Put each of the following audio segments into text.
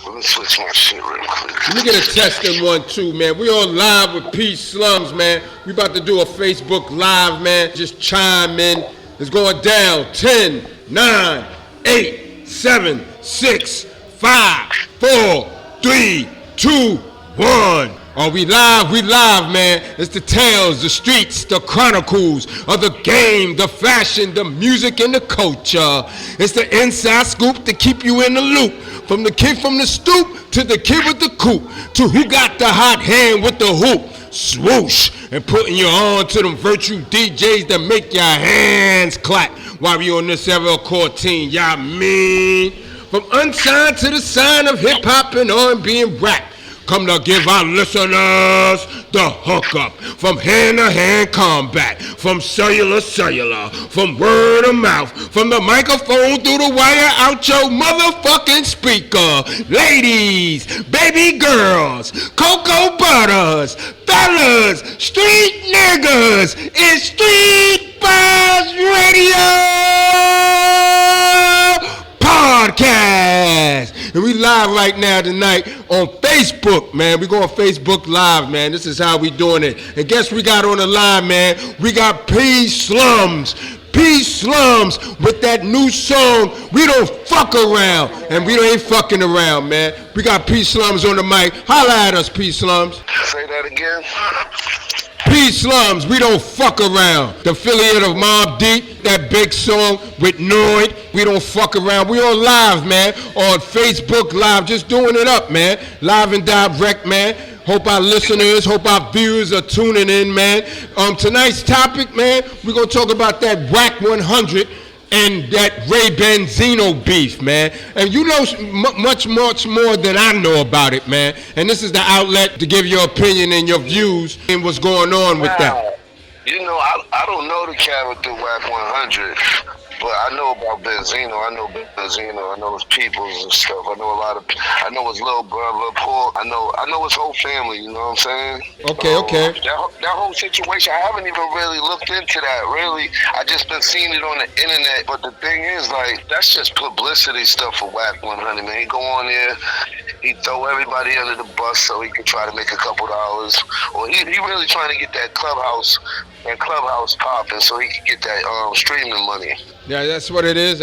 Let me switch my shit real quick. Let me get a testing 1, 2, man. We on live with Pslums, man. We about to do a Facebook Live, man. Just chime in. It's going down. 10, 9, 8, 7, 6, 5, 4, 3, 2, 1. Are we live? We live, man. It's the tales, the streets, the chronicles of the game, the fashion, the music, and the culture. It's the inside scoop to keep you in the loop. From the kid from the stoop to the kid with the coupe to who got the hot hand with the hoop. Swoosh, and putting you on to them virtue DJs that make your hands clap while we on this era of 14. Y'all mean? From unsigned to the sign of hip hop and R&B and rap. Come to give our listeners the hookup. From hand-to-hand combat, from cellular, from word of mouth, from the microphone through the wire out your motherfucking speaker. Ladies, baby girls, cocoa butters, fellas, street niggas, it's StreetBuzz Radio Podcast. And we live right now tonight on Facebook, man. We going Facebook Live, man. This is how we doing it. And guess we got on the line, man? We got Pslums. Pslums with that new song, We Don't Fuck Around. And we ain't fucking around, man. We got Pslums on the mic. Holla at us, Pslums. Say that again. Pslums, We Don't Fuck Around. The affiliate of Mobb Deep, that big song with Noid, We Don't Fuck Around. We on live, man, on Facebook Live, just doing it up, man. Live and direct, man. Hope our listeners, hope our viewers are tuning in, man. Tonight's topic, man, we're going to talk about that Wack 100 and that Benzino beef, man. And you know much more than I know about it, man. And this is the outlet to give your opinion and your views and what's going on with that. You know, I don't know the character Wack 100, but I know about Benzino. I know Benzino. I know his peoples and stuff. I know his little brother, Paul. I know his whole family. You know what I'm saying? Okay. That whole situation, I haven't even really looked into that. Really, I just been seeing it on the internet. But the thing is, like, that's just publicity stuff for Wack 100, man. He go on there, he throw everybody under the bus so he can try to make a couple dollars. Or he really trying to get that clubhouse popping so he can get that streaming money. Yeah, that's what it is.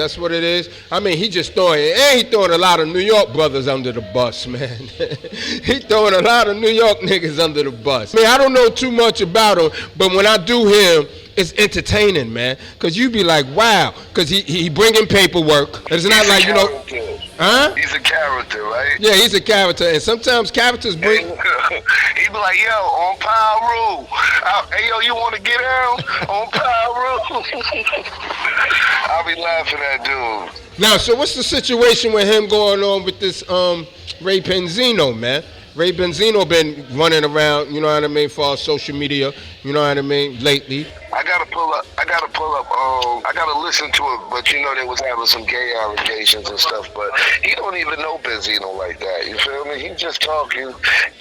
I mean, he just throwing a lot of New York brothers under the bus, man. He throwing a lot of New York niggas under the bus. I mean, I don't know too much about him, but when I do hear him, it's entertaining, man. Because you be like, wow. Because he bringing paperwork. It's not like, you know. Huh? He's a character, right? Yeah, he's a character. And sometimes characters bring. He be like, yo, on Power Rule. Hey, yo, you want to get down on Power Rule? I'll be laughing at dude. Now, so what's the situation with him going on with this Benzino, man? Benzino been running around, you know what I mean, for our social media, you know what I mean, lately. I gotta pull up, I gotta listen to it, but you know they was having some gay allegations and stuff, but he don't even know Benzino like that, you feel me? He's just talking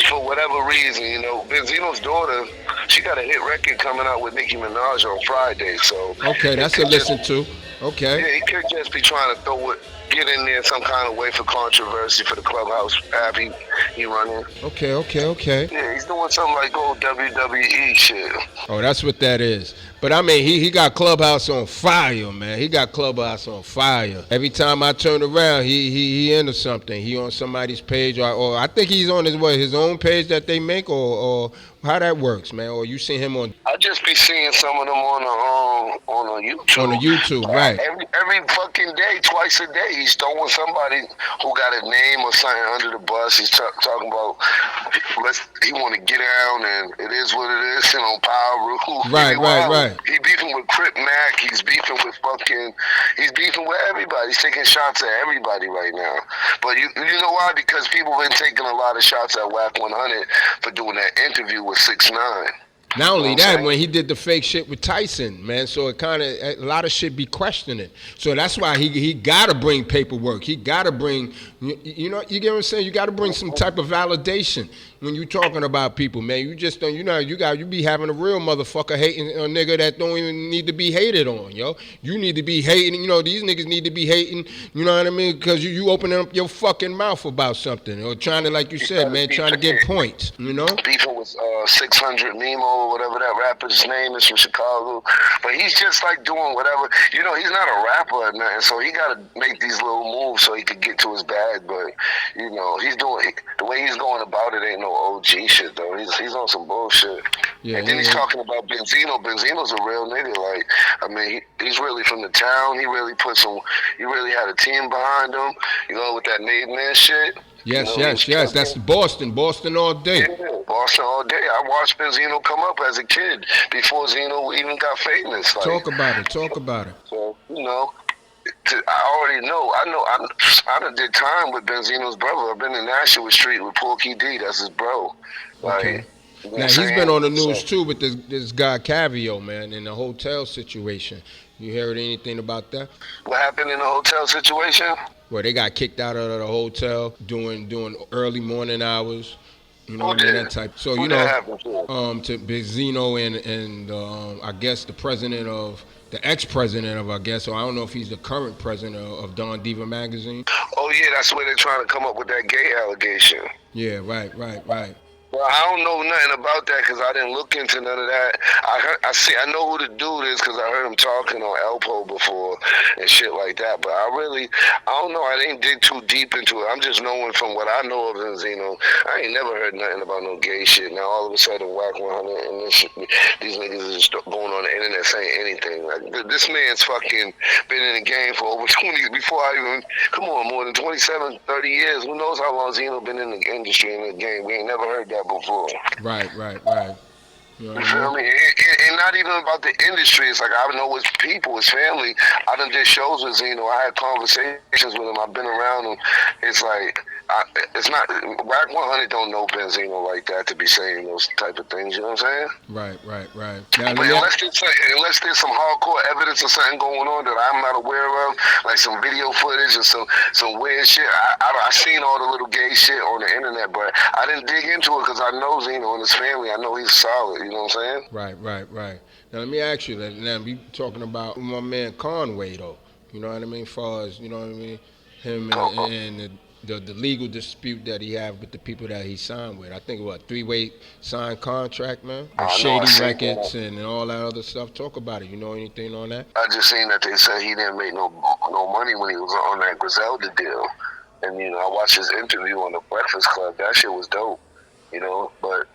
for whatever reason, you know. Benzino's daughter, she got a hit record coming out with Nicki Minaj on Friday, so. Okay, that's a listen to. Okay. Yeah, he could just be trying to get in there some kind of way for controversy for the clubhouse app he running. Okay. Yeah, he's doing something like old WWE shit. Oh, that's what that is. But I mean, he got Clubhouse on fire, man. He got Clubhouse on fire. Every time I turn around, he into something. He on somebody's page, or I think he's on his own page that they make, or how that works, man. Or you see him on? I just be seeing some of them on the YouTube. On the YouTube, right? Every fucking day, twice a day, he's throwing somebody who got a name or something under the bus. He's talking about he want to get down, and it is what it is. And on Power Rule, right. He beefing with Crip Mac. He's beefing with everybody. He's taking shots at everybody right now. But you know why? Because people been taking a lot of shots at Wack 100 for doing that interview with 6ix9ine. Not only that, when he did the fake shit with Tyson, man, so it kind of, a lot of shit be questioning. So that's why he got to bring paperwork. He got to bring, you know, you get what I'm saying? You got to bring some type of validation when you talking about people, man. You just don't, you know, you be having a real motherfucker hating a nigga that don't even need to be hated on, yo. You need to be hating, you know, these niggas need to be hating, you know what I mean? Because you opening up your fucking mouth about something or trying to, like you said, man, trying to get points, you know? Beefing with 600 Nemo or whatever that rapper's name is from Chicago, but he's just like doing whatever. You know, he's not a rapper or nothing, so he got to make these little moves so he could get to his bag. But you know, he's doing the way he's going about it ain't no OG shit though. He's on some bullshit. Yeah, and then he's talking about Benzino. Benzino's a real nigga. Like, I mean, he's really from the town. He really had a team behind him. You know, with that made man shit. Yes, you know, yes. That's Boston all day. Yeah, Boston all day. I watched Benzino come up as a kid before Zeno even got famous. Like, talk about it. So, you know, I already know. I done did time with Benzino's brother. I've been in Nashua Street with Porky D. That's his bro. Like, okay. You know now, he's been on the news, too, with this guy Cavio, man, in the hotel situation. You heard anything about that? What happened in the hotel situation? Well, they got kicked out of the hotel doing early morning hours. You know what I mean? That type. So, you know, to Benzino and I guess the ex-president of, I guess, or I don't know if he's the current president of Don Diva magazine. Oh, yeah, that's where they're trying to come up with that gay allegation. Yeah, right. Well, I don't know nothing about that because I didn't look into none of that. I know who the dude is because I heard him talking on Elpo before and shit like that. But I don't know. I didn't dig too deep into it. I'm just knowing from what I know of Benzino. I ain't never heard nothing about no gay shit. Now all of a sudden, Wack 100 and these niggas is just going on the internet saying anything. Like, this man's fucking been in the game for over 20 before I even more than 27, 30 years. Who knows how long Zeno been in the industry in the game? We ain't never heard that before. Right. You feel me? And not even about the industry. It's like I know his people, his family. I done did shows with Zeno. I had conversations with him. I've been around him. It's like it's not Wack 100 don't know Benzino like that to be saying those type of things. You know what I'm saying? Right. Now, but unless there's some hardcore evidence of something going on that I'm not aware of, like some video footage or some weird shit. I seen all the little gay shit on the internet, but I didn't dig into it because I know Zeno and his family. I know he's solid. You know what I'm saying? Right. Now let me ask you. Now we talking about my man Conway though. You know what I mean? As far as you know what I mean, him and the legal dispute that he have with the people that he signed with. I think what 3-way signed contract, man. Shady Records and all that other stuff. Talk about it. You know anything on that? I just seen that they said he didn't make no money when he was on that Griselda deal, and you know I watched his interview on the Breakfast Club. That shit was dope. You know, but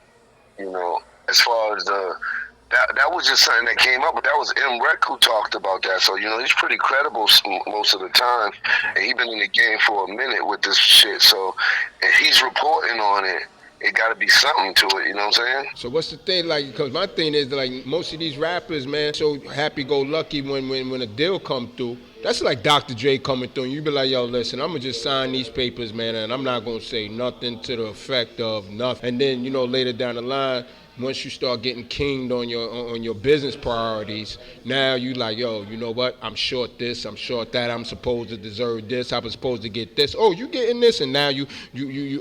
you know. As far as that was just something that came up, but that was M. Rec who talked about that. So, you know, he's pretty credible most of the time. And he's been in the game for a minute with this shit. So, if he's reporting on it, it got to be something to it, you know what I'm saying? So what's the thing, like, because my thing is, like, most of these rappers, man, so happy-go-lucky when a deal come through. That's like Dr. Dre coming through, and you be like, yo, listen, I'm going to just sign these papers, man, and I'm not going to say nothing to the effect of nothing. And then, you know, later down the line, once you start getting kinged on your business priorities, now you like, yo, you know what? I'm short this, I'm short that. I'm supposed to deserve this. I was supposed to get this. Oh, you getting this, and now you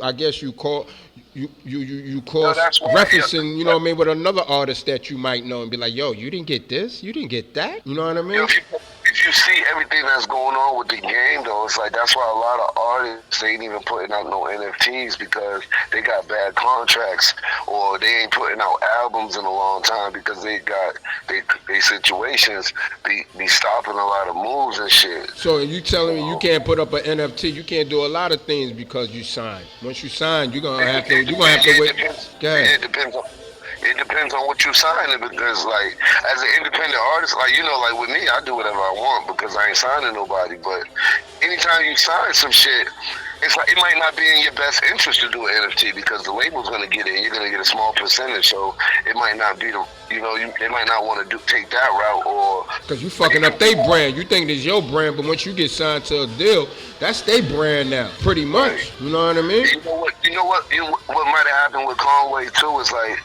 I guess you call referencing, you know what I mean, with another artist that you might know and be like, yo, you didn't get this, you didn't get that. You know what I mean? If you see everything that's going on with the game, though, it's like that's why a lot of artists, they ain't even putting out no NFTs because they got bad contracts, or they ain't putting out albums in a long time because they got they situations be stopping a lot of moves and shit. So you telling me you can't put up an NFT, you can't do a lot of things because you signed. Once you sign, you're gonna have to wait. It depends on what you signing because, like, as an independent artist, like, you know, like with me, I do whatever I want because I ain't signing nobody. But anytime you sign some shit, it's like it might not be in your best interest to do an NFT because the label's going to get it. You're going to get a small percentage, so it might not be the, you know, they might not want to take that route or because you fucking up their brand. You think it's your brand, but once you get signed to a deal, that's their brand now, pretty much. Right. You know what I mean? You know what? What might have happened with Conway too is like,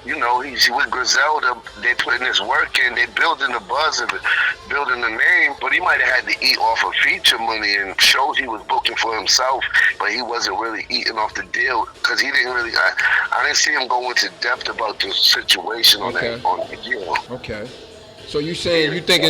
he's with Griselda. They putting his work in. They building the buzz of it, building the name. But he might have had to eat off of feature money and shows he was booking for himself. But he wasn't really eating off the deal because he didn't really. I didn't see him go into depth about the situation on that on the deal. Okay. So you saying you think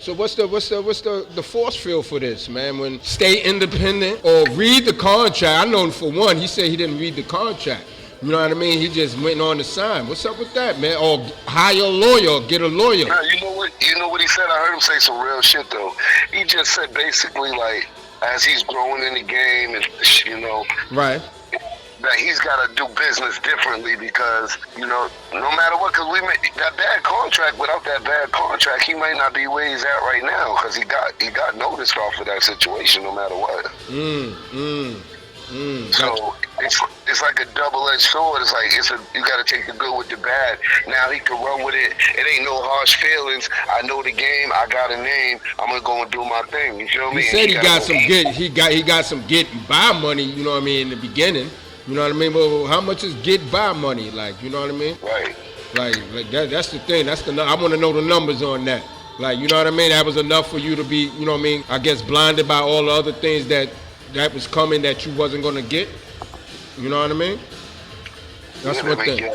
so what's the force field for this, man? When stay independent or read the contract. I know for one, he said he didn't read the contract. You know what I mean? He just went on to sign. What's up with that, man? Or hire a lawyer, or get a lawyer. Nah, you know what he said? I heard him say some real shit though. He just said basically like as he's growing in the game and right. That he's got to do business differently because, no matter what, because we made that bad contract. Without that bad contract, he might not be where he's at right now because he got noticed off of that situation no matter what. So it's like a double-edged sword. It's like you got to take the good with the bad. Now he can run with it. It ain't no harsh feelings. I know the game. I got a name. I'm gonna go and do my thing. You feel me? He said he got some getting by money. You know what I mean in the beginning. You know what I mean? But how much is get by money? Like, you know what I mean? Right. Like that's the thing. I want to know the numbers on that. Like, you know what I mean? That was enough for you to be, you know what I mean? I guess blinded by all the other things that was coming that you wasn't gonna get. You know what I mean? That's one thing.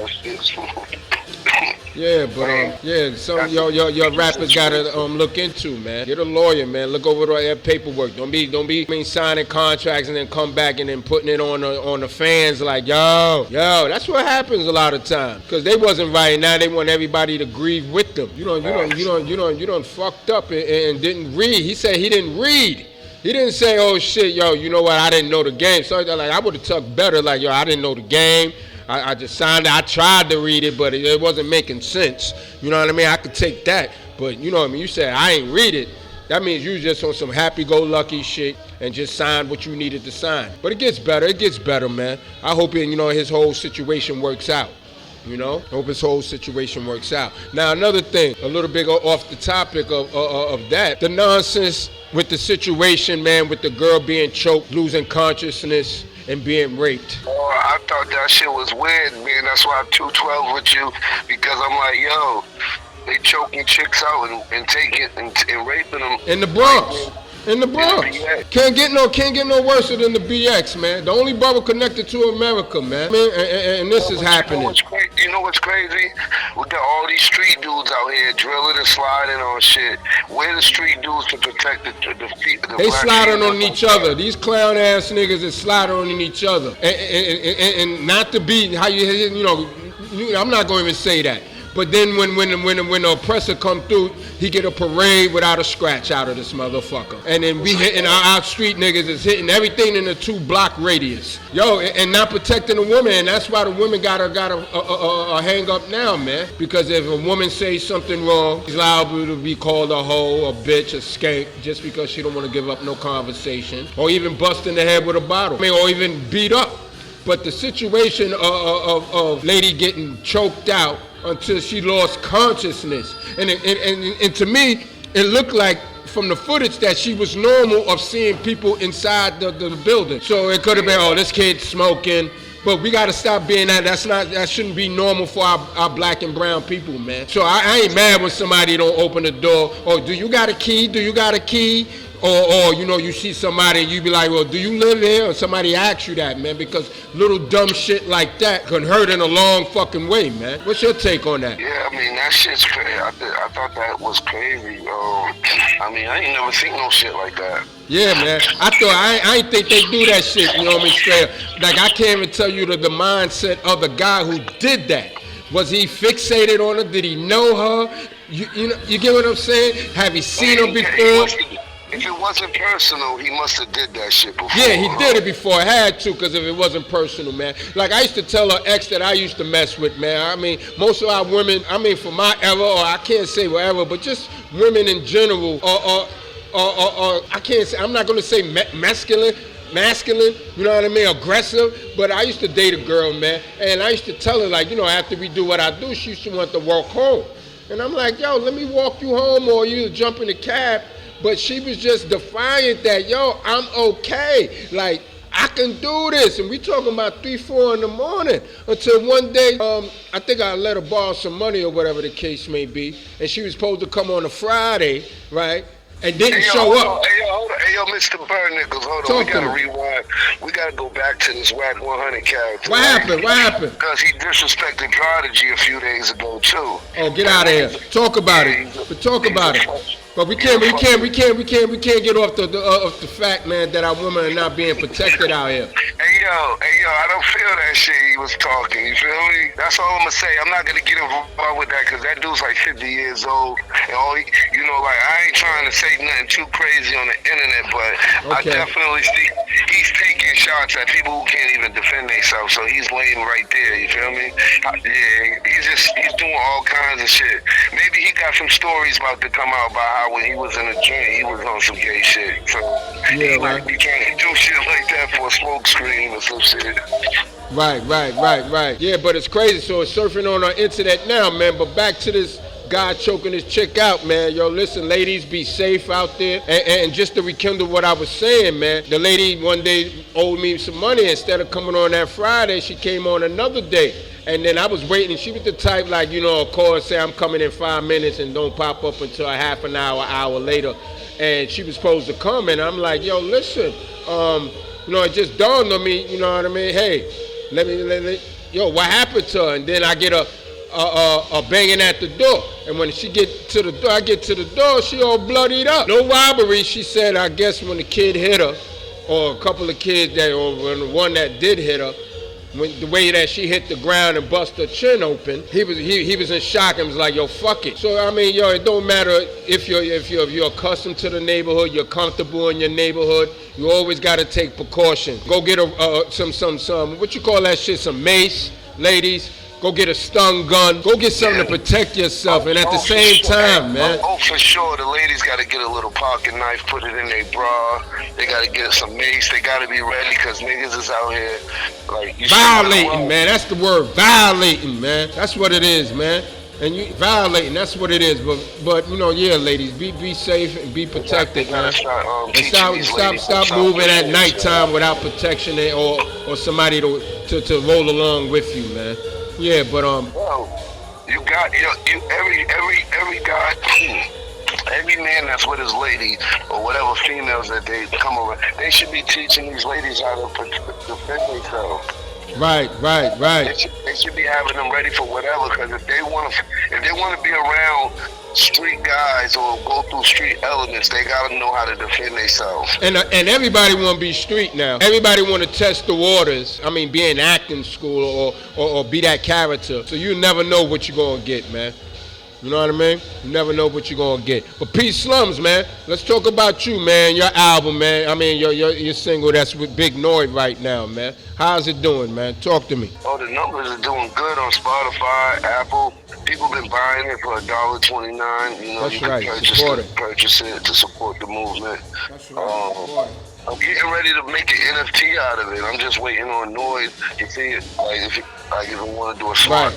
Yeah, but some of your rappers gotta look into, man. Get a lawyer, man. Look over that paperwork. Don't be signing contracts and then come back and then putting it on the fans like yo. That's what happens a lot of times because they wasn't right. Now they want everybody to grieve with them. You don't fucked up and didn't read. He said he didn't read. He didn't say, oh shit, yo, you know what? I didn't know the game. So like I would have talked better. Like yo, I didn't know the game. I just signed it. I tried to read it, but it wasn't making sense. You know what I mean? I could take that. But you know what I mean? You said, I ain't read it. That means you just on some happy-go-lucky shit and just signed what you needed to sign. But it gets better. It gets better, man. I hope his whole situation works out. Hope his whole situation works out. Now, another thing, a little bit off the topic of that, the nonsense with the situation, man, with the girl being choked, losing consciousness, and being raped. Oh, I thought that shit was weird, man. That's why I'm 212 with you, because I'm like, yo, they choking chicks out and taking and raping them. In the Bronx. In the Bronx. Can't get no worse than the BX, man. The only bubble connected to America, man. And this is happening. You know what's crazy? We got all these street dudes out here drilling and sliding on shit. Where the street dudes to protect the they sliding on each other. These clown ass niggas is sliding on each other. And not to be how I'm not going to even say that. But then when the oppressor come through, he get a parade without a scratch out of this motherfucker. And then we hitting our street niggas is hitting everything in a 2-block radius. Yo, and not protecting the woman. And that's why the women got a hang up now, man. Because if a woman says something wrong, she's liable to be called a hoe, a bitch, a skank, just because she don't want to give up no conversation. Or even bust in the head with a bottle. Or even beat up. But the situation of lady getting choked out until she lost consciousness. And to me, it looked like from the footage that she was normal of seeing people inside the building. So it could have been, oh, this kid's smoking. But we got to stop being that. That shouldn't be normal for our black and brown people, man. So I ain't mad when somebody don't open the door. Oh, do you got a key? Do you got a key? Or you see somebody and you be like, well, do you live here? Or somebody asks you that, man, because little dumb shit like that can hurt in a long fucking way, man. What's your take on that? Yeah, I mean, that shit's crazy. I thought that was crazy. I mean, I ain't never seen no shit like that. Yeah, man. I ain't think they do that shit, you know what I mean, straight up. Like, I can't even tell you the mindset of the guy who did that. Was he fixated on her? Did he know her? You get what I'm saying? Have you seen her before? If it wasn't personal, he must have did that shit before. Yeah, he did it before. I had to, because if it wasn't personal, man. Like, I used to tell her ex that I used to mess with, man. I mean, most of our women, for my era, or I can't say whatever, but just women in general, or I can't say, I'm not going to say masculine, you know what I mean, aggressive, but I used to date a girl, man, and I used to tell her, like, after we do what I do, she used to want to walk home. And I'm like, yo, let me walk you home, or you jump in the cab. But she was just defiant that, yo, I'm okay. Like, I can do this. And we talking about 3, 4 in the morning. Until one day, I think I let her borrow some money or whatever the case may be. And she was supposed to come on a Friday, right? And didn't show up. Hey, yo, Mr. BURNTNICKELZ, hold on. We gotta rewind. We gotta go back to this Wack 100 character. What happened? What happened? Because he disrespected Prodigy a few days ago too. Oh, get out of here. Talk about it. But talk about it. But we can't get off the fact, man, that our women are not being protected out here. Hey yo, I don't feel that shit he was talking, you feel me? That's all I'm gonna say. I'm not gonna get involved with that because that dude's like 50 years old. And all he, like I ain't trying to say nothing too crazy on the internet, but I definitely see he's taking shots at people who can't even defend themselves. So he's laying right there, you feel me? Yeah, he's doing all kinds of shit. Maybe he got some stories about to come out about how when he was in a joint, he was on some gay shit. So he might be trying to do shit like that for a smoke screen or some shit. Right. Yeah, but it's crazy. So it's surfing on our internet now, man. But back to this guy choking this chick out, man. Yo, listen, ladies, be safe out there. And just to rekindle what I was saying, man, the lady one day owed me some money. Instead of coming on that Friday, she came on another day. And then I was waiting. She was the type like, of course, say I'm coming in 5 minutes and don't pop up until a half an hour later. And she was supposed to come, and I'm like, yo, listen, it just dawned on me, you know what I mean? Hey, what happened to her? And then I get a banging at the door. And when she get to the door, I get to the door, she all bloodied up. No robbery, she said. I guess when the kid hit her, or a couple of kids or when the one that did hit her, when the way that she hit the ground and bust her chin open, he was in shock and was like, yo, fuck it. So I mean, it don't matter if you're accustomed to the neighborhood, you're comfortable in your neighborhood, you always gotta take precaution. Go get some what you call that shit, some mace, ladies. Go get a stun gun. Go get something to protect yourself. And at the same time, man. Oh, for sure. The ladies got to get a little pocket knife, put it in their bra. They got to get some mace. They got to be ready because niggas is out here. Violating, man. That's the word. Violating, man. That's what it is, man. And you violating, that's what it is. But ladies, be safe and be protected, man. And stop moving at nighttime without protection or somebody to roll along with you, man. Yeah, but well, you got every guy, every man that's with his lady or whatever females that they come over, they should be teaching these ladies how to defend themselves. Right. They should be having them ready for whatever, because if they want to be around street guys or go through street elements, they gotta know how to defend themselves. And everybody want to be street now. Everybody want to test the waters. I mean, be in acting school or be that character. So you never know what you're gonna get, man. You know what I mean? You never know what you're gonna get. But Pslums, man, let's talk about you, man. Your album, man. I mean, your single that's with Big Noid right now, man. How's it doing, man? Talk to me. Oh, the numbers are doing good on Spotify, Apple. People been buying it for $1.29. That's you can right. purchase it to support the movement. That's right. I'm getting ready to make an NFT out of it. I'm just waiting on Noid to see it. Like if you want to do a smart,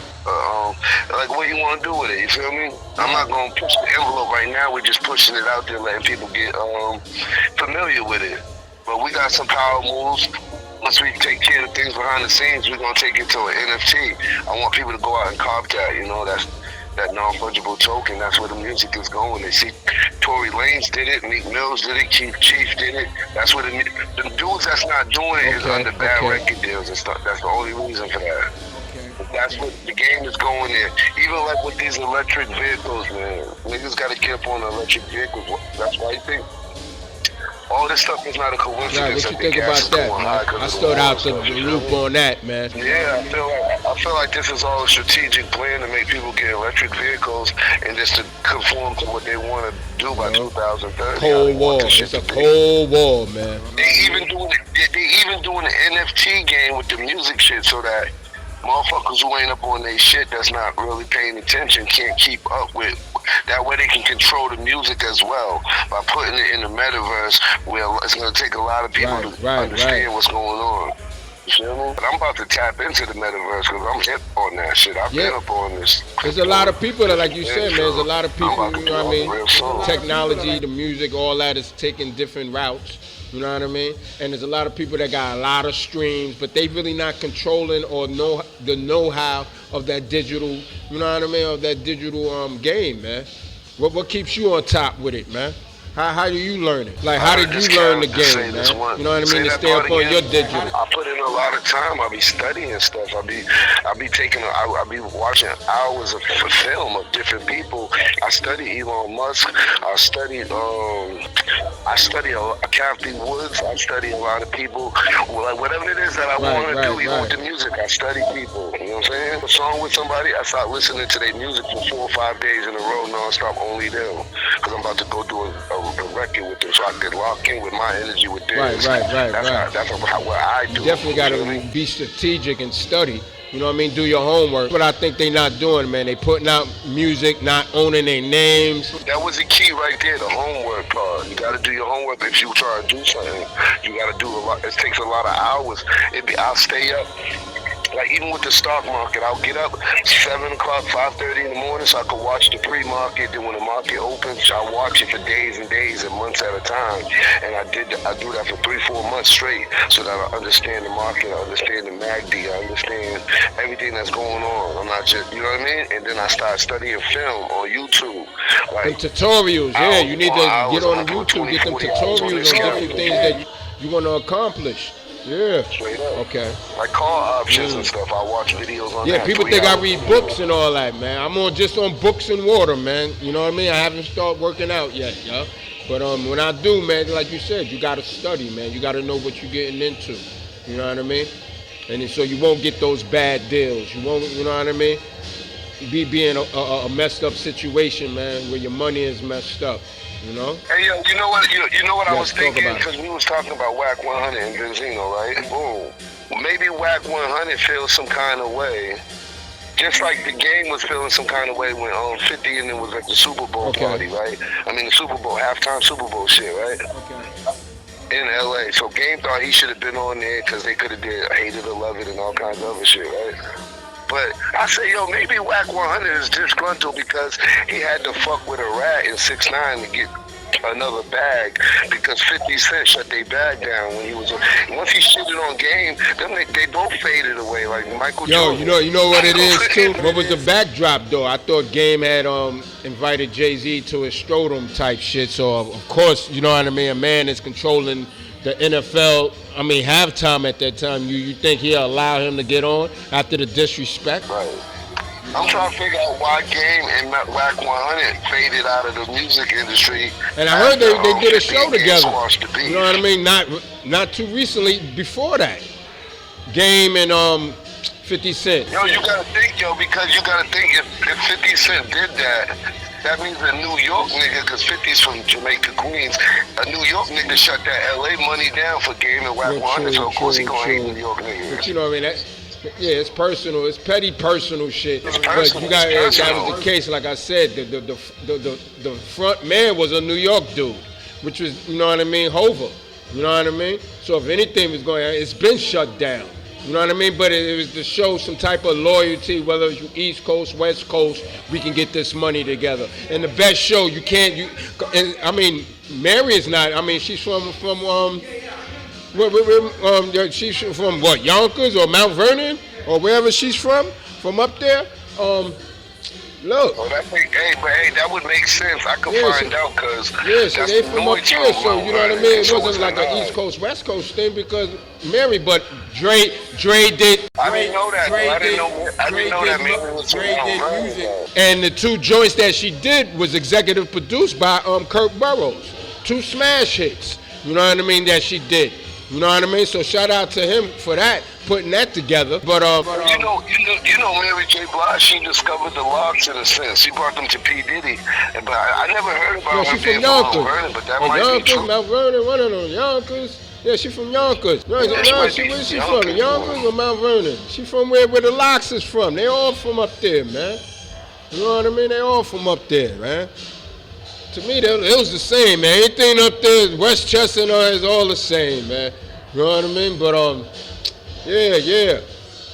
like what you want to do with it. You feel me? I'm not gonna push the envelope right now. We're just pushing it out there, letting people get familiar with it. But we got some power moves. Once we take care of things behind the scenes, we're gonna take it to an NFT. I want people to go out and cop that. That's that non-fungible token. That's where the music is going. They see Tory Lanez did it, Meek Mills did it, Chief did it. That's where the dudes that's not doing it is under bad record deals and stuff. That's the only reason for that. That's what the game is going there. Even like with these electric vehicles, man. Niggas gotta get up on the electric vehicles. That's why I think all this stuff is not a coincidence. Right, what you think about that, man? I stood out the loop on that, man. Yeah, I feel like this is all a strategic plan to make people get electric vehicles and just to conform to what they want to do by 2030. Cold War. It's a Cold War, man. They even doing the NFT game with the music shit so that motherfuckers who ain't up on their shit that's not really paying attention can't keep up with. That way they can control the music as well by putting it in the metaverse where it's going to take a lot of people to understand what's going on. You feel me? But I'm about to tap into the metaverse because I'm hip on that shit. I've been up on this. There's a lot of people that, like you said, man, there's a lot of people, you know what I mean? Technology, the music, all that is taking different routes. You know what I mean? And there's a lot of people that got a lot of streams, but they really not controlling or know the know-how of that digital, you know what I mean, of that digital game, man. What keeps you on top with it, man? How do you learn it? Like, how did you learn the game, man? You know what I mean? To stay up on your digital. I put in a lot of time. I be studying stuff. I be watching hours of film of different people. I study Elon Musk. I study Kathy Woods. I study a lot of people. Like, whatever it is that I want to do, even with the music, I study people. You know what I'm saying? A song with somebody, I start listening to their music for 4 or 5 days in a row, nonstop, only them. Because I'm about to go do a record with them, so I could lock in with my energy with theirs. That's what I do. You definitely got to be strategic and study. You know what I mean? Do your homework. But I think they not doing, man. They putting out music, not owning their names. That was the key right there, the homework part. You got to do your homework if you try to do something. You got to do a lot. It takes a lot of hours. I'll stay up. Like, even with the stock market, I'll get up 7 o'clock, 5:30 in the morning so I can watch the pre-market. Then when the market opens, I'll watch it for days and days and months at a time. And I do that for 3-4 months straight so that I understand the market, I understand the MACD, I understand everything that's going on. I'm not just, you know what I mean? And then I start studying film on YouTube. Like, them tutorials, yeah. You need to get on YouTube, get them tutorials on different things that you want to accomplish. Yeah. Straight up. Okay. Like car options and stuff. I watch videos on that. Yeah, people think I read books and all that, man. I'm just on books and water, man. You know what I mean? I haven't started working out yet, yo. But when I do, man, like you said, you gotta study, man. You gotta know what you're getting into. You know what I mean? And so you won't get those bad deals. You won't, you know what I mean? Be in a messed up situation, man, where your money is messed up. You know? Hey, yo, you know what? You know what I was thinking? Because we was talking about Wack 100 and Benzino, right? Boom. Maybe Wack 100 feels some kind of way, just like the game was feeling some kind of way when 50 and it was like the Super Bowl party, right? I mean, the Super Bowl, halftime Super Bowl shit, right? Okay. In LA. So Game thought he should have been on there because they could have did Hate It or Love It and all kinds of other shit, right? But I say, yo, maybe Wack 100 is disgruntled because he had to fuck with a rat in 6ix9ine to get another bag because 50 Cent shut their bag down when he was. Once he shitted on Game, they both faded away like Michael Jordan. Yo, you know what it is too? What was the backdrop though? I thought Game had invited Jay-Z to his Strodom type shit. So of course, you know what I mean. A man is controlling the NFL, I mean, halftime at that time, you think he'll allow him to get on after the disrespect? Right. I'm trying to figure out why Game and Wack 100 faded out of the music industry. And I heard they did a show together. You know what I mean? Not too recently, before that. Game and 50 Cent. Yo, you gotta think, because you gotta think if 50 Cent did that means a New York nigga, because 50's from Jamaica, Queens, a New York nigga shut that LA money down for Game and Wack 100, so of course he gonna hate New York niggas. But you know what I mean? Yeah, it's personal. It's petty personal shit. It's personal. But you got that was the case. Like I said, the front man was a New York dude, which was, you know what I mean, Hova. You know what I mean? So if anything was going on, it's been shut down. You know what I mean? But it was to show some type of loyalty, whether it's East Coast, West Coast, we can get this money together. And the best show, and I mean, Mary is not, I mean, she's from she's from what, Yonkers or Mount Vernon or wherever she's from up there. Look. Oh, that would make sense. I could find out because so they from up there. So you know what I mean. It wasn't like an East Coast West Coast thing because Mary, but Dre did. I didn't know that. I didn't know that. Maybe was Dre did music. And the 2 joints that she did was executive produced by Kirk Burroughs. 2 smash hits. You know what I mean? That she did. You know what I mean? So shout out to him for that, putting that together. But you know, Mary J. Blige, she discovered the locks in a sense. She brought them to P. Diddy, but I never heard about her being from Mount Vernon, but that might be true. Mount Vernon, one of them, Yonkers. Yeah, she from Yonkers. Where's she from? Yonkers or Mount Vernon? She from where the locks is from. They all from up there, man. You know what I mean? They all from up there, man. To me, it was the same, man. Anything up there, Westchester is all the same, man. You know what I mean? But, yeah.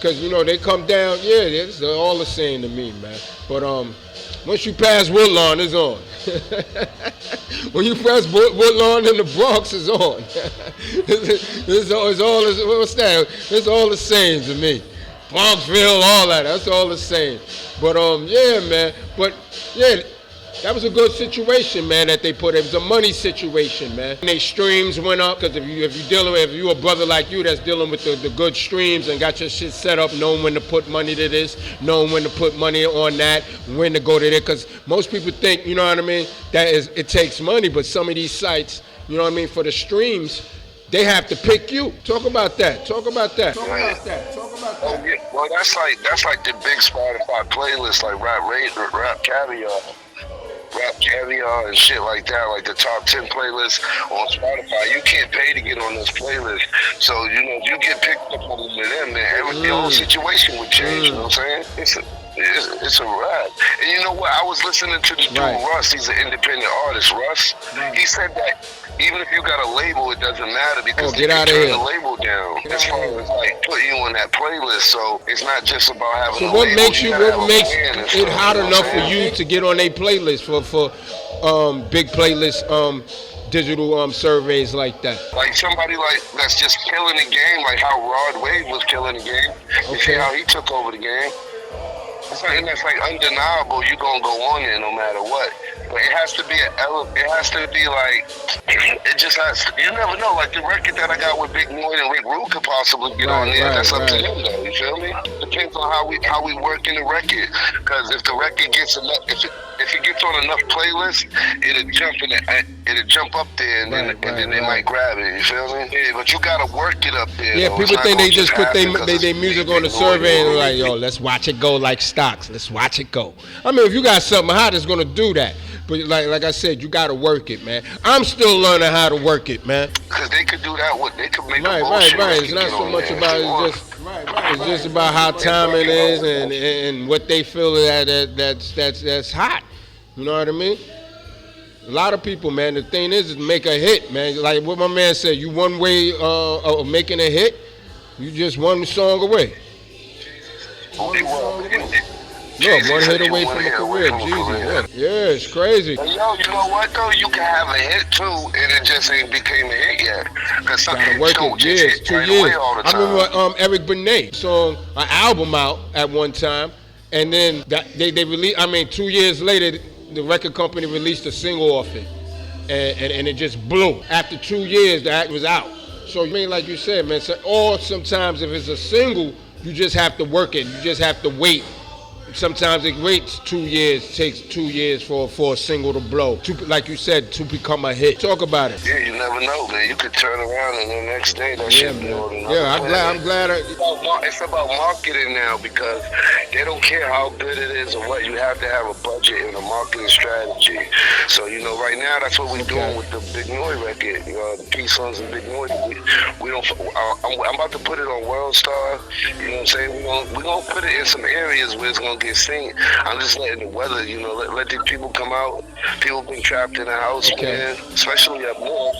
Cause you know they come down, yeah, it's all the same to me, man. But once you pass Woodlawn, it's on. When you pass Woodlawn in the Bronx, it's on. It's all what's that? It's all the same to me. Bronxville, all that's all the same. But yeah, man. But yeah. That was a good situation, man, that they put. It was a money situation, man. And their streams went up, because if you a brother like you that's dealing with the good streams and got your shit set up, knowing when to put money to this, knowing when to put money on that, when to go to there, because most people think, you know what I mean, it takes money, but some of these sites, you know what I mean, for the streams, they have to pick you. Talk about that. Talk about that. Oh, yeah. Well, that's like the big Spotify playlist, like Rap Caviar and shit like that, like the top 10 playlists on Spotify. You can't pay to get on this playlist. So, you know, if you get picked up on one of them, man, the whole situation would change, you know what I'm saying? It's a rap. And you know what? I was listening to the dude, Russ. He's an independent artist, Russ. He said that even if you got a label, it doesn't matter because they can turn the label down as far as like putting you on that playlist. So it's not just about having a label. What makes it hot enough for you to get on a playlist for big playlist digital surveys like that? Like somebody like that's just killing the game, like how Rod Wave was killing the game. You see how he took over the game? Something that's like undeniable. You gonna go on there no matter what. But it has to be it has to be like it just has to, you never know. Like the record that I got with Big Noyd and Rick Rude could possibly get on there. That's up to them though. You feel me? Depends on how we work in the record. Because if the record gets enough, if it gets on enough playlists, it'll jump up there and then they might grab it. You feel me? Yeah, but you gotta work it up there. Yeah, people think they just put their music on the survey and like, yo, let's watch it go like stocks. Let's watch it go. I mean, if you got something hot, it's gonna do that. But like I said, you gotta work it, man. I'm still learning how to work it, man. Because they could do that. They could make right. It's not so much about it. It's just about how timing is and what they feel that's hot. You know what I mean? A lot of people, man. The thing is make a hit, man. Like what my man said, you one way of making a hit. You just one song away. Look, one hit away from a career, Jesus. Yeah, it's crazy. Yo, you know what though? You can have a hit too, and it just ain't became a hit yet. Cause some hits don't just hit 2 years. I remember Eric Benet song an album out at one time, and then they released. 2 years later, the record company released a single off it, and it just blew. After 2 years, the act was out. So I mean, like you said, man. Or sometimes if it's a single, you just have to work it. You just have to wait. Sometimes it waits 2 years, takes 2 years for a single to blow. Like you said, to become a hit. Talk about it. Yeah, you never know, man. You could turn around and the next day that shit be on another I'm glad. It's about marketing now because they don't care how good it is or what. You have to have a budget and a marketing strategy. So, you know, right now that's what we're doing with the Big Noyd record. The Pslums and Big Noyd. I'm about to put it on World Star. You know what I'm saying? We're gonna put it in some areas where it's gonna get seen. I'm just letting the weather, you know, let the people come out. People been trapped in the house, man, especially up north.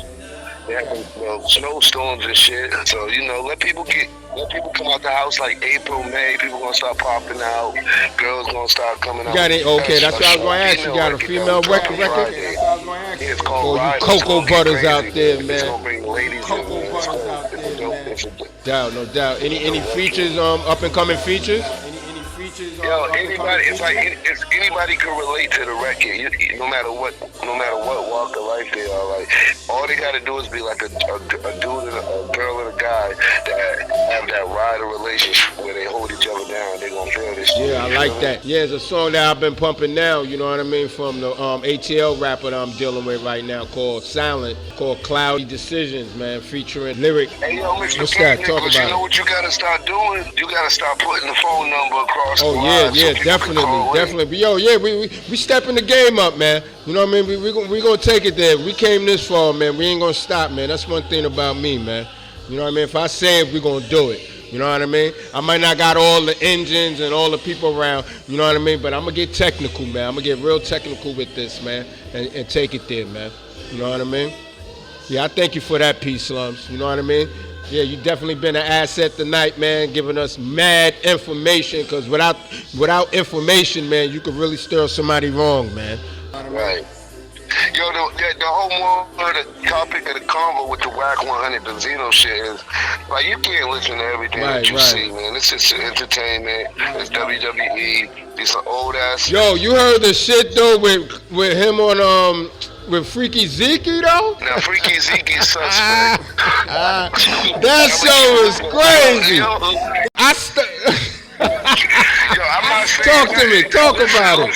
They have snowstorms and shit. So, you know, let people come out the house like April, May. People gonna start popping out. Girls gonna start coming out. Got it? Okay, that's what I was gonna ask. You got a female record? Yeah, it's called Ride. Cocoa Butters out there, man. It's gonna bring ladies Cocoa Butters out there, man. No doubt. Any features, up and coming features? Yo, anybody can relate to the record. No matter what walk of life they are. Like, all they gotta do is be like a dude and a girl and a guy that have that ride relationship where they hold each other down. They gonna feel this shit. Yeah, I like that. Yeah, it's a song that I've been pumping now. You know what I mean? From the ATL rapper that I'm dealing with right now called Silent, called Cloudy Decisions, man, featuring Lyric. Hey, yo, Mr. What's that? Talk about it. You know what you gotta start doing? You gotta start putting the phone number across. Oh yeah, definitely. But yo, yeah, we stepping the game up, man. You know what I mean? We gonna take it there. We came this far, man. We ain't gonna stop, man. That's one thing about me, man. You know what I mean? If I say it, we gonna do it. You know what I mean? I might not got all the engines and all the people around. You know what I mean? But I'm gonna get technical, man. I'm gonna get real technical with this, man, and take it there, man. You know what I mean? Yeah, I thank you for that, Pslums. You know what I mean? Yeah, you definitely been an asset tonight, man, giving us mad information, because without information, man, you could really stir somebody wrong, man. Right. Yo, the whole more of the topic of the convo with the Wack 100 Benzino shit is, like, you can't listen to everything that you see, man. It's just entertainment. It's WWE. These are old ass. Yo, you heard the shit though with him on with Freaky Zeke though? Now Freaky Zeke is suspect. That show is crazy. Yo, I'm not saying talk to me. Talk about it.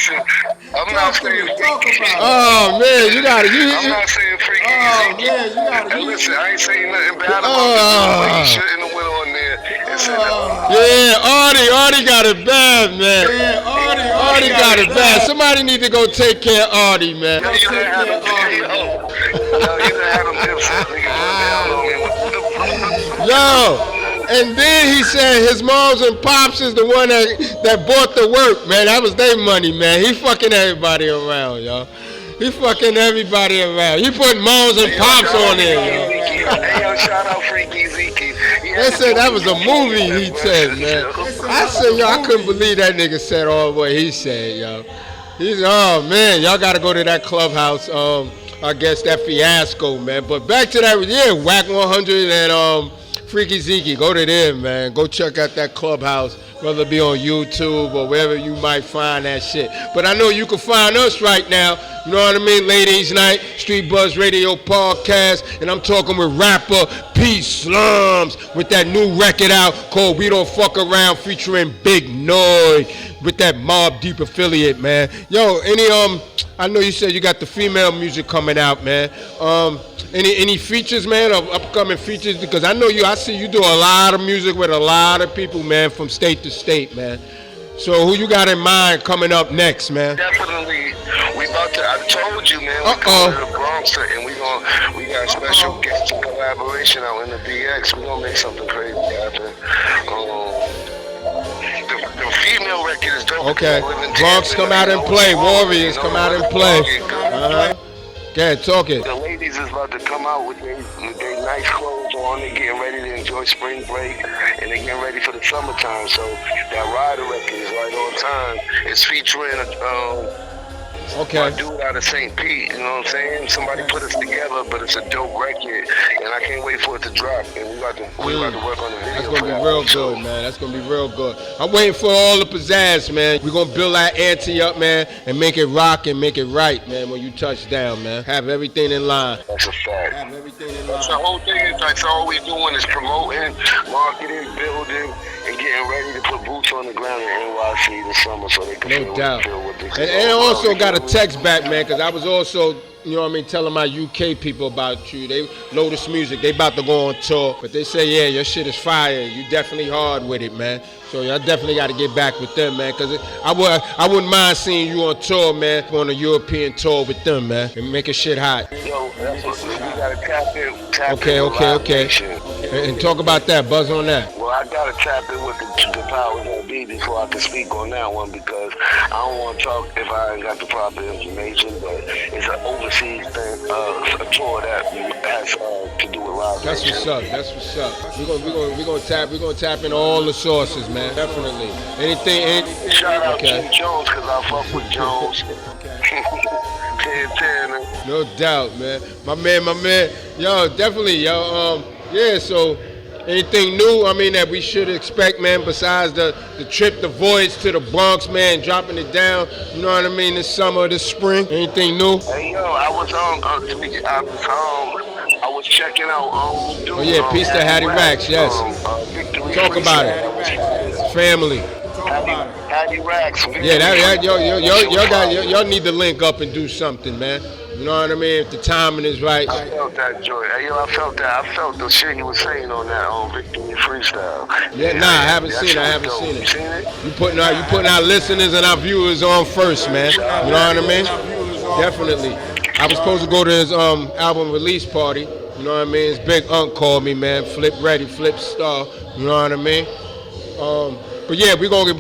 I'm not saying Freaky. Oh man, you gotta. I'm not saying Freaky Zeke. Man, you gotta. Listen, I ain't saying nothing bad about him. He shouldn't have went on there and said that. Artie got it bad, man. Yeah, Artie got it bad. Somebody need to go take care of Artie, man. Yo, you done had him dipset niggas down on me. Yo. And then he said his moms and pops is the one that bought the work, man. That was their money, man. He fucking everybody around, yo. He fucking everybody around. He put moms and pops on there, yo. Hey, yo, shout out Freaky Zeke. They said that was a movie, he said, man. I said, yo, I couldn't believe that nigga said all what he said, yo. He's, oh, man, y'all got to go to that clubhouse. I guess that fiasco, man. But back to that, yeah, Wack 100 and Freaky Zeke, go to them, man. Go check out that clubhouse, whether it be on YouTube or wherever you might find that shit. But I know you can find us right now, you know what I mean? Ladies Night, StreetBuzz Radio Podcast, and I'm talking with rapper Pslums with that new record out called We Don't Fuck Around featuring Big Noise with that Mobb Deep affiliate, man. Yo, I know you said you got the female music coming out, man. Any features, man, of upcoming features? Because I know I see you do a lot of music with a lot of people, man, from state to state, man. So who you got in mind coming up next, man? Definitely, I told you, man, we're going to the Bronx and we got a special guest collaboration out in the BX. We're gonna make something crazy happen. The female record is dope. Okay, Bronx come out and play, Warriors come out and play. Go ahead, talk it. The ladies is about to come out with their nice clothes on. They're getting ready to enjoy spring break, and they're getting ready for the summertime. So that Rider record is right on time. It's featuring a dude out of St. Pete, you know what I'm saying? Somebody put us together, but it's a dope record, and I can't wait for it to drop. And we about to work on the video. That's gonna be real good, man. That's gonna be real good. I'm waiting for all the pizzazz, man. We're gonna build that ante up, man, and make it rock and make it right, man, when you touch down, man. Have everything in line. That's a fact. Have everything in line. That's the whole thing. That's all we doing is promoting, marketing, building, and getting ready to put boots on the ground in NYC this summer so they can feel what they can. And I also got a text back, man, because I was also, you know what I mean, telling my UK people about you. They Lotus Music, they about to go on tour, but they say, yeah, your shit is fire. You definitely hard with it, man. So I definitely got to get back with them, man, because I wouldn't mind seeing you on tour, man, on a European tour with them, man, and making shit hot. Yo, that's what we got to tap in. Okay. And talk about that, buzz on that. Well, I got to tap in with the powers that be before I can speak on that one, because I don't want to talk if I ain't got the proper information, but it's an overseas thing, a tour that has to do with live. That's what's up. That's what's up. We're gonna tap in all the sources, man. Definitely. Anything. Shout out to Jones, because I fuck with Jones. 10-10. No doubt, man. My man. Yo, definitely, yo. Yeah. So, anything new? I mean, that we should expect, man. Besides the trip, the voyage to the Bronx, man, dropping it down. You know what I mean? This summer, this spring. Anything new? Hey, yo, I was checking out. Oh yeah, peace to Hattie Racks. Yes. Talk about it. Family. Hattie Racks. Yeah, y'all need to link up and do something, man. You know what I mean? If the timing is right. I felt that joy. Hey, yo, I felt that. I felt the shit you were saying on that Victory Freestyle. Yeah, nah, I haven't seen it. You seen it? You putting our listeners and our viewers on first, man. You know what I mean? Definitely. I was supposed to go to his album release party. You know what I mean? His big Unc called me, man. Flip Star. You know what I mean? But yeah, we gonna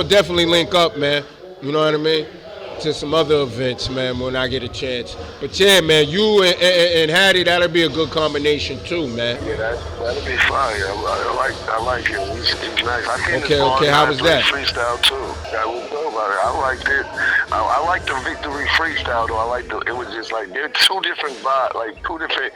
definitely link up, man. You know what I mean? to some other events, man, when I get a chance. But yeah, man, you and Hattie, that'll be a good combination too, man. Yeah, that'll be fire. I like him. He's nice. I seen Okay, how was that? Freestyle too. That was dope about it. I liked it. I liked the victory freestyle though. It was just like they're two different vibes, like two different.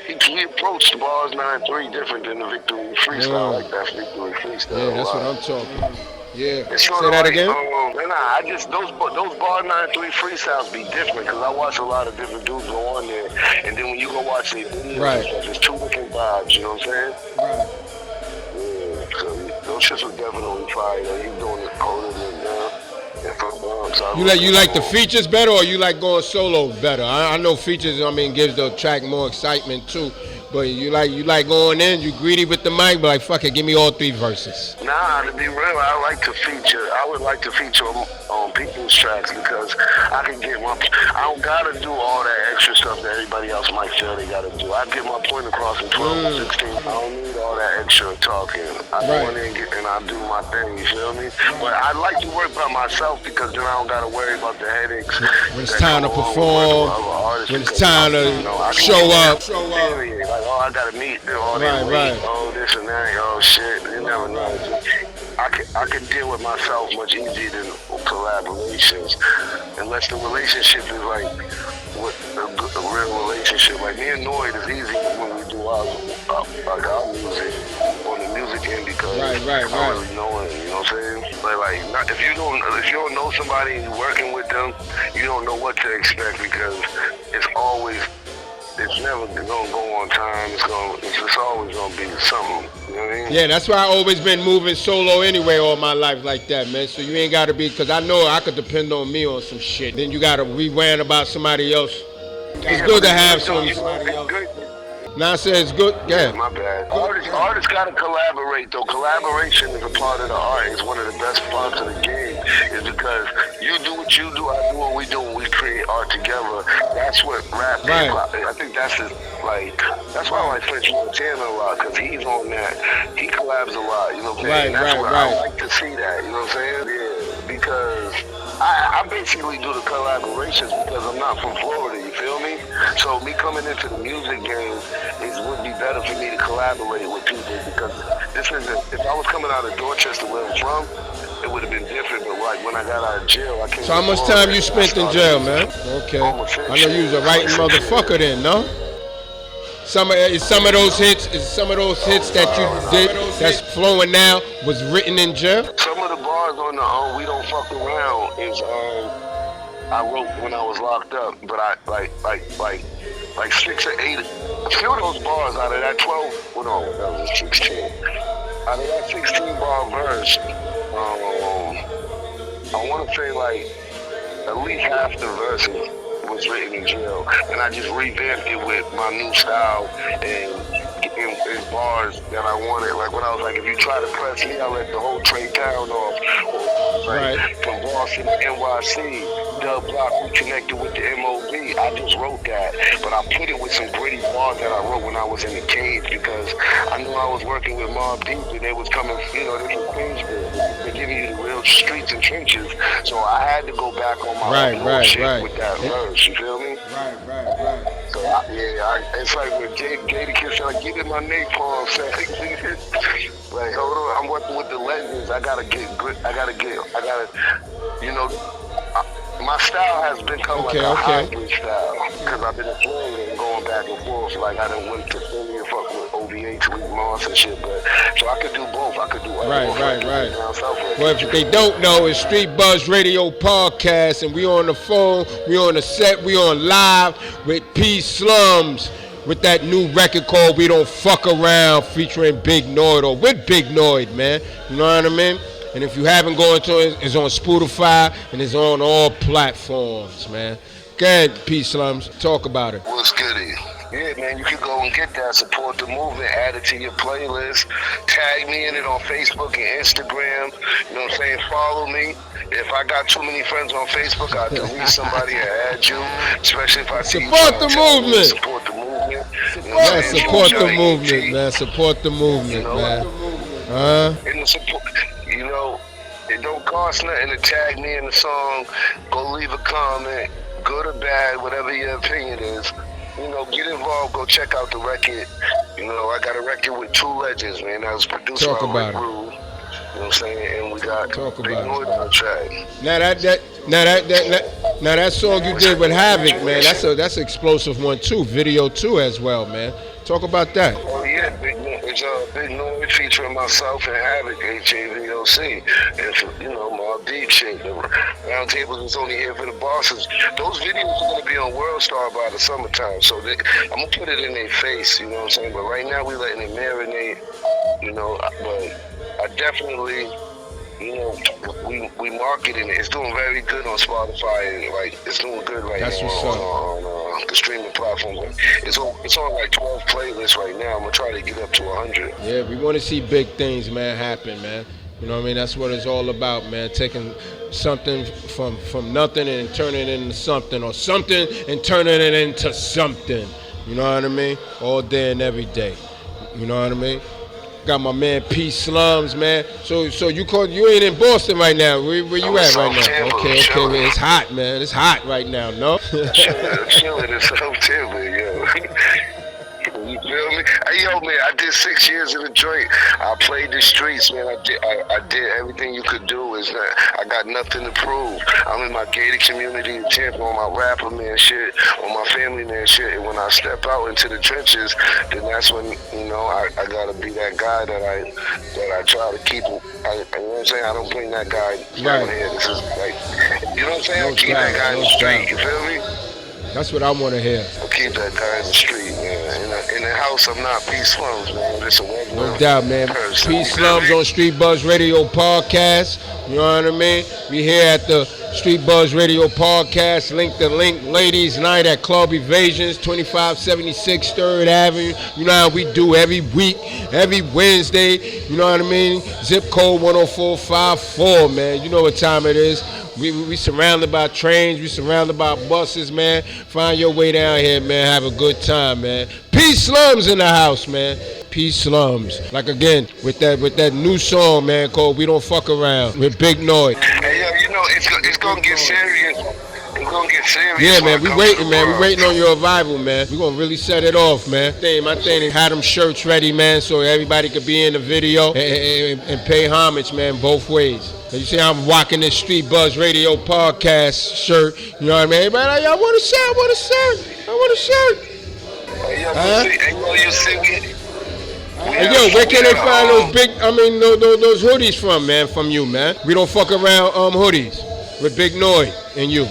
He approached bars 9-3 different than the victory freestyle. Like that victory freestyle. Yeah, that's what I'm talking. Yeah. Say that again? I just those bar 9-3 freestyles be different because I watch a lot of different dudes go on there, and then when you go watch the videos, right, it's two different vibes. You know what I'm saying? Right. Yeah. So those shits were definitely fire. He's doing it colder than now. You like the features better, or you like going solo better? I know features, I mean, gives the track more excitement too. But you like going in, you greedy with the mic, but like fuck it, give me all 3 verses. Nah, to be real, I would like to feature on people's tracks because I can get I don't gotta do all that extra stuff that everybody else might feel they gotta do. I get my point across in 12 16. I don't need all that extra talking. I go in there and I do my thing, you feel me? But I like to work by myself because then I don't gotta worry about the headaches. When it's time to perform, when it's time to show up. Oh, I gotta meet them, all that weight, oh, this and that, oh shit. You never know. I can deal with myself much easier than collaborations, unless the relationship is like a real relationship. Like me and Noid is easy when we do our music on the music end because I don't really know it. You know what I'm saying? But if you don't know somebody and you're working with them, you don't know what to expect because it's never gonna go on time. It's always gonna be something. You know what I mean? Yeah, that's why I always been moving solo anyway all my life like that, man. So you ain't gotta be, cause I know I could depend on me on some shit. Then you gotta rewind about somebody else. It's good to have somebody else. Nah, I said it's good. Yeah. My bad. Artists gotta collaborate though. Collaboration is a part of the art. It's one of the best parts of the game. Is because you do what you do, I do what we do, and we create art together. That's what rap is. I think that's why I like French Montana a lot, because he's on that. He collabs a lot, you know what I'm saying? I like to see that, you know what I'm saying? Yeah, because I basically do the collaborations because I'm not from Florida, you feel me? So me coming into the music game would be better for me to collaborate with people because if I was coming out of Dorchester where I'm from, it would have been different, but like when I got out of jail, I came. So how much time you spent in jail, man? Okay. I know you was a writing motherfucker then, no? Some of those hits that you did that's flowing now was written in jail? Some of the bars on the We Don't Fuck Around is I wrote when I was locked up, but I like 6 or 8. A few of those bars out of that 12, well no, that was 16. Out of that 16 bar verse, I want to say like at least half the verses was written in jail, and I just revamped it with my new style and bars that I wanted. Like when I was like, if you try to press me, I let the whole Trey Town off. From Boston to NYC, Dub Block, we connected with the MOB. I just wrote that, but I put it with some gritty bars that I wrote when I was in the cage because I knew I was working with Mobb Deep and they was coming, they from Queensboro. They're giving you the real streets and trenches. So I had to go back on my shit with that verse, you feel me? Right. So it's like when Gator Kiss said, like, give it my napalm, like, hold on, I'm working with the legends. I gotta, my style has become like a hybrid style because I've been in Florida and going back and forth. Like I done went to Philly and fuck with OVH, Week Moss and shit, but so I could do both. I could do right. Well, if they don't know, it's Street Buzz Radio Podcast, and we on the phone, we on the set, we on live with Pslums with that new record called We Don't Fuck Around, featuring Big Noid, or with Big Noid, man. You know what I mean? And if you haven't gone to it, it's on Spotify and it's on all platforms, man. Go ahead, Pslums, talk about it. What's goody? Yeah, man, you can go and get that. Support the movement, add it to your playlist. Tag me in it on Facebook and Instagram. You know what I'm saying? Follow me. If I got too many friends on Facebook, I'll delete somebody and add you. Especially if I see Support the movement. Support the movement. Support the movement, man. Support the movement, man. And the support, It don't cost nothing to tag me in the song. Go leave a comment, good or bad, whatever your opinion is. You know, get involved. Go check out the record. You know, I got a record with 2 legends, man. I was produced by Rick Rule. You know what I'm saying? And we got Big Noise on the track. Now that song you did with Havoc, man, that's an explosive one too. Video too as well, man. Talk about that. Oh yeah, it's Big Noise featuring myself and Havoc, HAVOC, and you know, my deep shit. The round tables is only here for the bosses. Those videos are gonna be on World Star by the summertime, so I'm gonna put it in their face. You know what I'm saying? But right now we letting it marinate. You know, but I definitely. You know, we marketing it. It's doing very good on Spotify, and like it's doing good right now on the streaming platform. It's on like 12 playlists right now. I'm gonna try to get up to 100. Yeah, we want to see big things, man, happen, man. You know what I mean? That's what it's all about, man. Taking something from nothing and turning it into something, or something and turning it into something. You know what I mean? All day and every day. You know what I mean? Got my man Pslums, man. So you ain't in Boston right now. Where you at right now? Okay. It's hot, man. It's hot right now, no? Chilling in South Tampa, yo. You feel me? Hey, yo, man, I did 6 years in the joint. I played the streets, man. I did everything you could do. I got nothing to prove. I'm in my gated community in Tampa on my rapper man shit, on my family man shit. And when I step out into the trenches, then that's when, you know, I gotta be that guy that I try to keep. You know what I'm saying? I don't bring that guy down here. This is like, you know what I'm saying? I keep that guy in the street. You feel me? That's what I want to hear. I'll keep that guy in the street, man. In the house, I'm not Pslums, man. Just a regular no doubt, man. Pslums on StreetBuzz Radio Podcast. You know what I mean? We here at the StreetBuzz Radio Podcast. Link to link. Ladies Night at Club Evasions, 2576 3rd Avenue. You know how we do every week, every Wednesday. You know what I mean? Zip code 10454, man. You know what time it is. We surrounded by trains, we surrounded by buses, man. Find your way down here, man. Have a good time, man. Pslums in the house, man. Pslums. Like again, with that new song, man, called We Don't Fuck Around with Big Noise. Hey, yo, you know, it's gonna get serious. It's gonna get serious. Yeah, man, we waiting, man. We waiting on your arrival, man. We gonna really set it off, man. My thing is had them shirts ready, man, so everybody could be in the video and pay homage, man, both ways. You see, I'm rocking this StreetBuzz Radio Podcast shirt. You know what I mean? Everybody like, I want a shirt, I want a shirt. Hey, yo, you see me? Hey, yo, where can they find those hoodies from, man, from you, man? We Don't Fuck Around hoodies with Big Noise and you.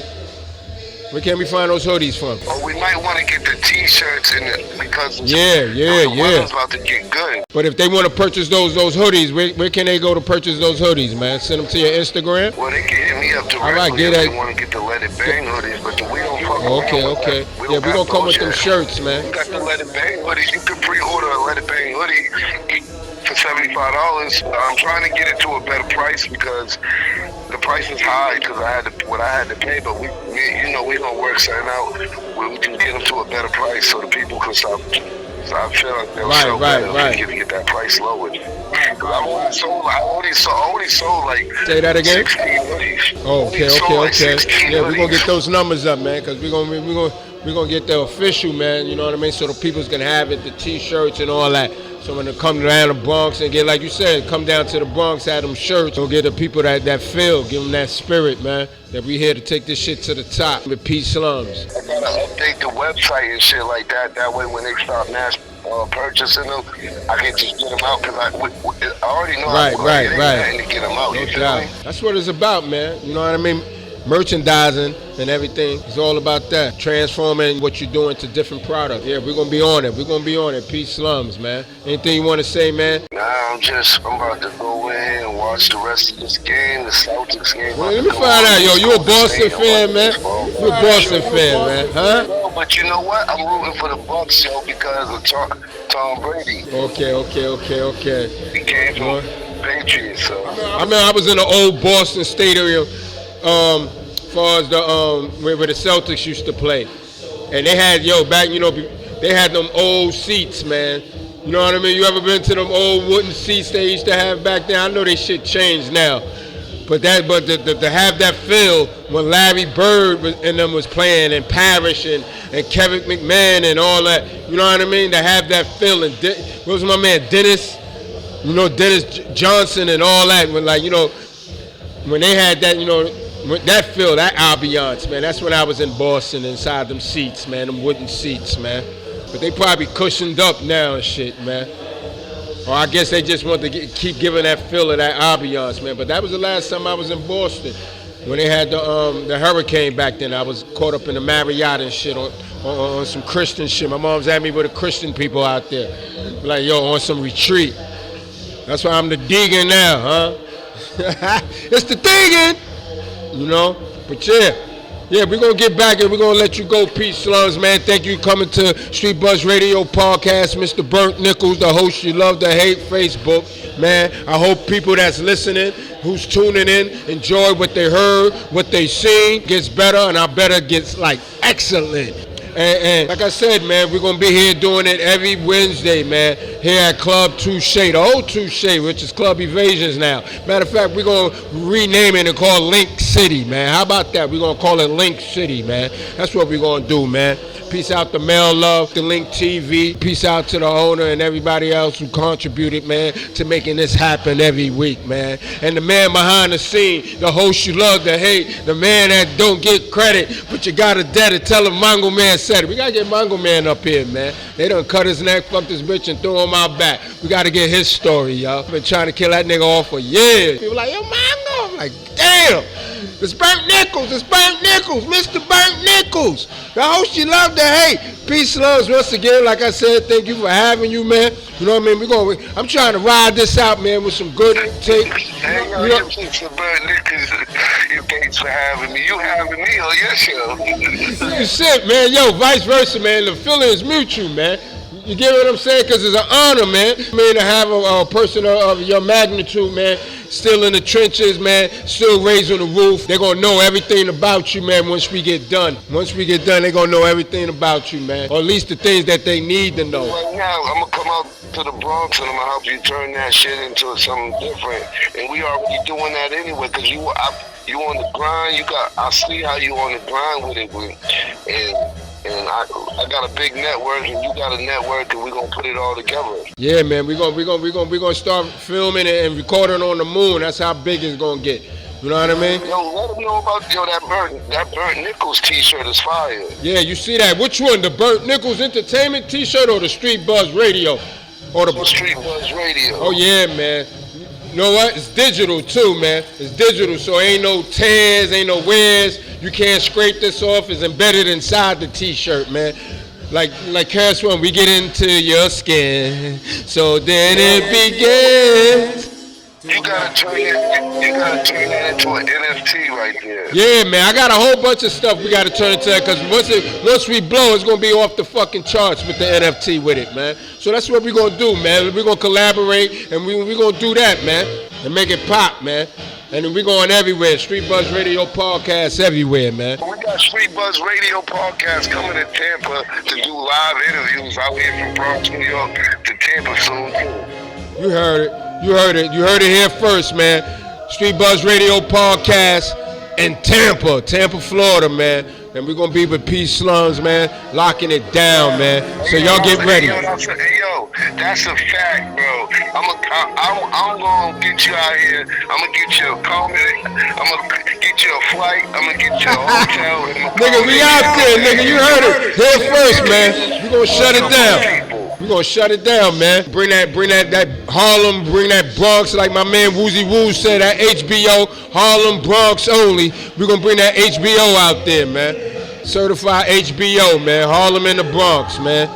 Where can we find those hoodies from? Oh, we might want to get the T-shirts because the weather's about to get good. But if they want to purchase those hoodies, where can they go to purchase those hoodies, man? Send them to your Instagram? Well, they can hit me up directly if they want to get the Let It Bang hoodies, but We Don't Fuck Around. Okay. Yeah, we gonna come with them shirts, man. We got the Let It Bang hoodies. You can pre-order a Let It Bang hoodie for $75. I'm trying to get it to a better price because the price is high because I had to pay, but we gonna work something out where we can get them to a better price so the people can stop. So I feel like they'll sell better if we get that price lowered. I only sold like say that again. 16 hoodies. Okay. Yeah, we're gonna get those numbers up, man, because we're gonna get the official, man. You know what I mean? So the people's gonna have it, the T-shirts and all that. So when they come down to the Bronx and get, like you said, come down to the Bronx, have them shirts, we'll get the people that feel, give them that spirit, man, that we here to take this shit to the top with Pslums. I gotta update the website and shit like that. That way when they start mass purchasing them, I can just get them out because I already know right. to get them out. No doubt. That's what it's about, man. You know what I mean? Merchandising and everything. It's all about that. Transforming what you're doing to different products. Yeah, we're going to be on it. Pslums, man. Anything you want to say, man? Nah, I'm about to go in and watch the rest of this game, the Celtics game. Well, let me find out, yo. You a Boston fan, man? You a Boston fan, man, huh? No, but you know what? I'm rooting for the Bucks, yo, because of Tom Brady. Okay. He came from Patriots, so. I mean, I was in the old Boston Stadium, as far as the where the Celtics used to play, and they had they had them old seats, man. You know what I mean? You ever been to them old wooden seats they used to have back then? I know they shit changed now, But to have that feel when Larry Bird and them was playing, and Parrish and Kevin McMahon and all that, you know what I mean? To have that feel, and what was my man, Dennis? You know, Dennis Johnson and all that, when like, you know, when they had that, you know, that feel, that ambiance, man. That's when I was in Boston, inside them seats, man, them wooden seats, man. But they probably cushioned up now and shit, man. Or I guess they just want to keep giving that feel of that ambiance, man. But that was the last time I was in Boston, when they had the hurricane back then. I was caught up in the Marriott and shit on some Christian shit. My mom's had me with the Christian people out there, like, yo, on some retreat. That's why I'm the deacon now, huh? It's the deacon, you know. But yeah, we're going to get back and we're going to let you go. Peace, Slums, man. Thank you for coming to Street Buzz Radio Podcast. Mr. Burnt Nickels, the host you love to hate, Facebook. Man, I hope people that's listening, who's tuning in, enjoy what they heard, what they seen, gets better, and our better gets, like, excellent. And like I said, man, we're going to be here doing it every Wednesday, man, here at Club Touche, the old Touche, which is Club Evasions now. Matter of fact, we're going to rename it and call it Link City, man. How about that? We're going to call it Link City, man. That's what we're going to do, man. Peace out to Mel Love, to Link TV. Peace out to the owner and everybody else who contributed, man, to making this happen every week, man. And the man behind the scene, the host you love to hate, the man that don't get credit, but you got a debt to tell him Mongo Man said it. We got to get Mongo Man up here, man. They done cut his neck, fucked this bitch, and threw him out back. We got to get his story, y'all. Been trying to kill that nigga off for years. People like, yo, Mongo. I'm like, damn. It's Burnt Nickels, Mr. Burnt Nickels, the host you love to hate. Peace, loves, once again, like I said, thank you for having you, man. You know what I mean? I'm trying to ride this out, man, with some good tape. Hey, yo, Mr. Burnt Nickels, thanks for having me. You having me on your show. You shit, man. Yo, vice versa, man. The feeling is mutual, man. You get what I'm saying? Because it's an honor, man. I mean, to have a person of your magnitude, man, still in the trenches, man, still raising the roof. They're going to know everything about you, man, once we get done. Once we get done, they're going to know everything about you, man. Or at least the things that they need to know. Right now, I'm going to come out to the Bronx and I'm going to help you turn that shit into something different. And we already doing that anyway, because you on the grind. I see how you on the grind with it. And I got a big network, and you got a network, and we're gonna put it all together. Yeah, man, we're gonna start filming it and recording on the moon. That's how big it's gonna get. You know what I mean? Yo, let them know about that Burnt Nickels T-shirt is fire. Yeah, you see that? Which one? The Burnt Nickels Entertainment T-shirt or the Street Buzz Radio? Or the Street Buzz Radio? Oh yeah, man. You know what? It's digital too, man. It's digital, so ain't no tears, ain't no wears. You can't scrape this off. It's embedded inside the T-shirt, man. Like Cash One, we get into your skin, so then it begins. You gotta turn that into an NFT right there. Yeah, man, I got a whole bunch of stuff we gotta turn into that, because once we blow, it's gonna be off the fucking charts with the NFT with it, man. So that's what we're gonna do, man. We're gonna collaborate and we're gonna do that, man, and make it pop, man. And then we're going everywhere. Street Buzz Radio Podcast everywhere, man. We got Street Buzz Radio Podcast coming to Tampa to do live interviews out here from Bronx, New York to Tampa soon, too. You heard it. You heard it here first, man. Street Buzz Radio Podcast in Tampa, Florida, man. And we're going to be with Peace Slums, man, locking it down, man. So y'all get ready. Hey, yo, that's a fact, bro. I'm going to get you out here. I'm going to get you a comedy. I'm going to get you a flight. I'm going to get you a hotel. Nigga, we out there, nigga. You heard it. Here first, man. We're going to shut it down. We're going to shut it down, man. Bring that Harlem, bring that Bronx, like my man Woozy Woo said, that HBO, Harlem, Bronx only. We're going to bring that HBO out there, man. Certified HBO, man. Harlem and the Bronx, man.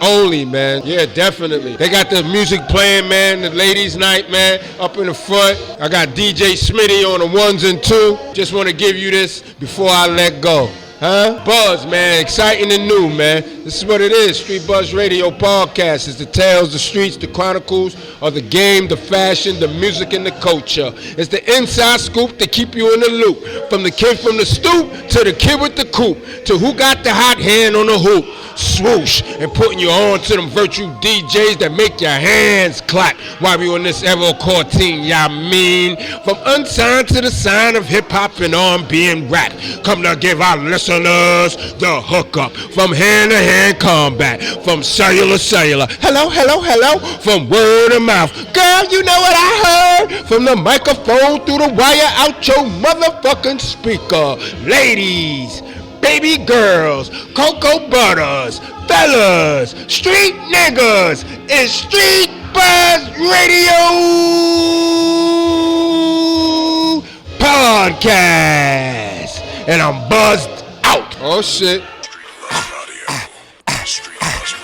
Only, man. Yeah, definitely. They got the music playing, man. The ladies' night, man, up in the front. I got DJ Smitty on the ones and two. Just want to give you this before I let go. Huh? Buzz, man. Exciting and new, man. This is what it is. Street Buzz Radio Podcast. It's the tales, the streets, the chronicles of the game, the fashion, the music, and the culture. It's the inside scoop to keep you in the loop. From the kid from the stoop to the kid with the coupe to who got the hot hand on the hoop. swoosh, and putting you on to them virtual DJs that make your hands clap while we on this ever quarantine, y'all mean? From unsigned to the sign of hip-hop and R&B and rap, come to give our listeners the hookup. From hand-to-hand combat, from cellular, hello, hello, hello, from word of mouth. Girl, you know what I heard? From the microphone through the wire out your motherfucking speaker. Ladies, baby girls, cocoa butters, fellas, street niggas, it's Street Buzz Radio Podcast. And I'm buzzed out. Oh shit.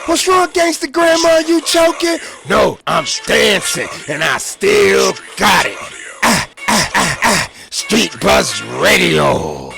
What's wrong, gangsta grandma? You choking? No, I'm dancing, and I still got it. Street Buzz Radio.